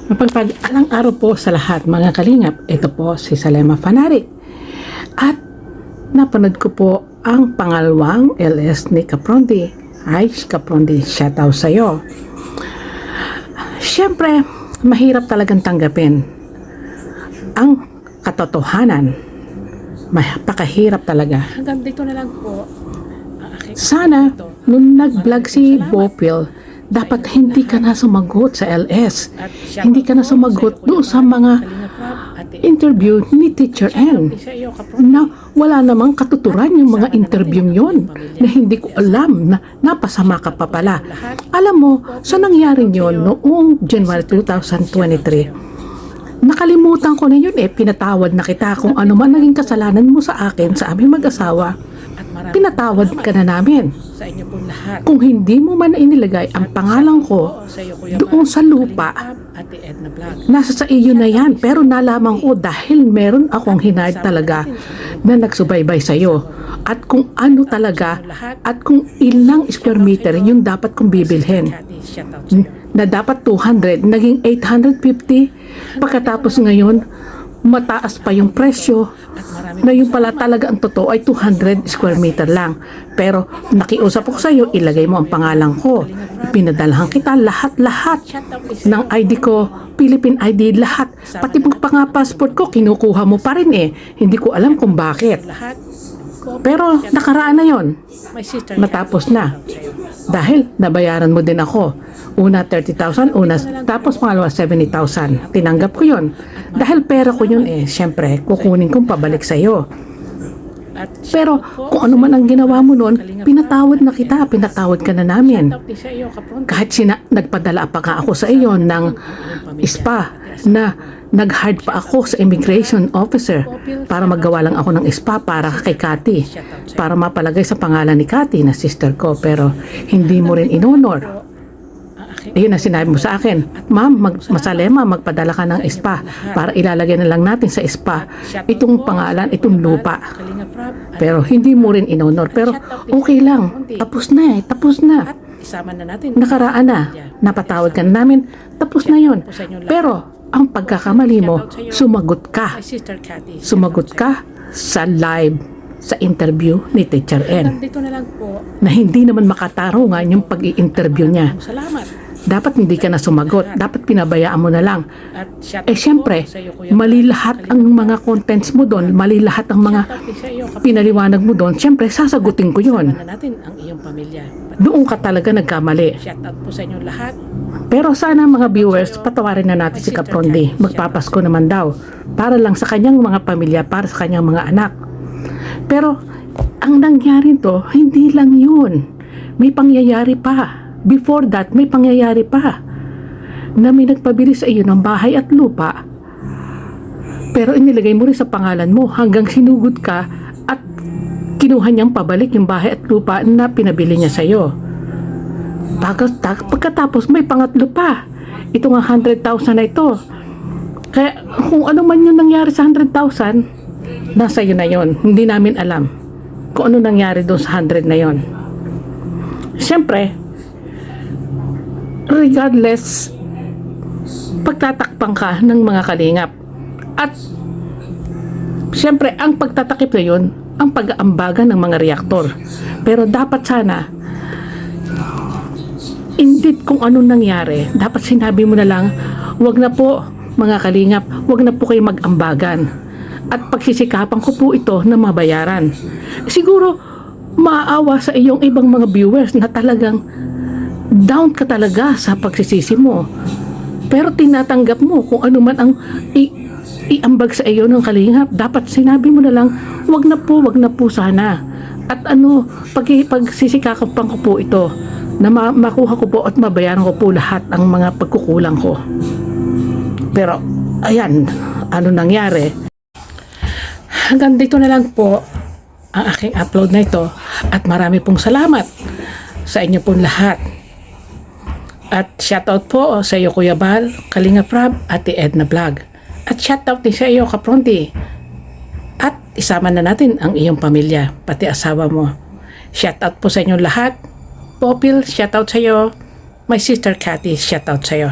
Mapagpalang araw po sa lahat mga kalingap. Ito po si Salema Fanatic. At napanood ko po ang pangalawang LS ni Caprondi. Ay, Caprondi, shoutout sa iyo. Siyempre, mahirap talagang tanggapin ang katotohanan. Napakahirap talaga. Hanggang dito na lang po. Sana, nung nag-vlog si Bopil, dapat hindi ka na sumagot sa LS. Hindi ka na sumagot doon sa mga interview ni Teacher N. Na wala namang katuturan yung mga interview yon na hindi ko alam na napasama ka pa pala. Alam mo, sa nangyari yon noong January 2023, nakalimutan ko na yun pinatawad na kita kung ano man naging kasalanan mo sa akin, sa aming mag-asawa. Pinatawad ka na namin. Sa inyo po lahat. Kung hindi mo man inilagay ang pangalan ko doon sa lupa, nasa sa iyo na yan. Pero nalaman ko dahil meron akong hinayad talaga na nagsubaybay sa iyo. At kung ano talaga, at kung ilang square meter yung dapat kong bibilhin. Na dapat 200, naging 850. Pagkatapos ngayon, mataas pa yung presyo na yung pala talaga ang totoo ay 200 square meter lang. Pero nakiusap ako sa iyo, ilagay mo ang pangalan ko. Pinadalahan kita lahat-lahat ng ID ko, Philippine ID, lahat. Pati pa nga passport ko, kinukuha mo pa rin Hindi ko alam kung bakit. Pero nakaraan na yon. Matapos na. Dahil nabayaran mo din ako. Una 30,000, tapos pangalawa 70,000. Tinanggap ko yon. Dahil pera ko yun syempre, kukunin kong pabalik sa iyo. Pero kung ano man ang ginawa mo noon, pinatawad na kita, pinatawad ka na namin. Kahit nagpadala pa nga ako sa iyo ng spa na nag-hard pa ako sa immigration officer para maggawa lang ako ng spa para kay Cathy, para mapalagay sa pangalan ni Cathy na sister ko, pero hindi mo rin inonor. Yun ang sinabi mo sa akin, ma'am, Masalema, magpadala ka ng spa para ilalagay na lang natin sa spa itong pangalan, itong lupa. Pero hindi mo rin inonor. Pero okay lang, tapos na tapos na. Nakaraan na, napatawad ka na namin, tapos na yun. Pero ang pagkakamali mo, sumagot ka. Sumagot ka sa live, sa interview ni Teacher N. Na hindi naman makatarungan yung pag-i-interview niya. Dapat hindi ka na sumagot. Dapat pinabayaan mo na lang. Siyempre, mali lahat ang mga contents mo doon. Mali lahat ang mga pinaliwanag mo doon. Siyempre, sasagutin ko yun. Doon ka talaga nagkamali. Pero sana mga viewers, patawarin na natin si Caprondi. Magpapasko naman daw. Para lang sa kanyang mga pamilya, para sa kanyang mga anak. Pero, ang nangyari to, hindi lang yun. May pangyayari pa. Before that, may pangyayari pa na may nagpabili sa iyo ng bahay at lupa, pero inilagay mo rin sa pangalan mo hanggang sinugod ka at kinuha niyang pabalik yung bahay at lupa na pinabili niya sa iyo. Pagkatapos may pangatlo pa, ito nga 100,000 na ito. Kaya kung ano man yung nangyari sa 100,000, nasa iyo na yon. Hindi namin alam kung ano nangyari doon sa 100 na yon. Siyempre, regardless, pagtatakpan ka ng mga kalingap. At siyempre, ang pagtatakip na yun, ang pag-aambaga ng mga reaktor. Pero dapat sana, indeed kung anong nangyari, dapat sinabi mo na lang, wag na po mga kalingap, wag na po kayo mag-ambagan. At pagsisikapan ko po ito na mabayaran. Siguro, maaawa sa iyong ibang mga viewers na talagang down ka talaga sa pagsisisi mo. Pero tinatanggap mo kung ano man ang iambag sa iyo ng kalingap. Dapat sinabi mo na lang, wag na po sana. At pagsisikapan ko po ito na makuha ko po at mabayaran ko po lahat ang mga pagkukulang ko. Pero, ayan, ano nangyari? Hanggang dito na lang po ang aking upload na ito. At marami pong salamat sa inyo pong lahat. At shoutout po sa iyo Kuya Bal, Kalinga Prab, Ate Edna Vlog. At shoutout din sa iyo Caprondi. At isama na natin ang iyong pamilya, pati asawa mo. Shoutout po sa inyo lahat. Popil, shoutout sa iyo. My sister Cathy, shoutout sa iyo.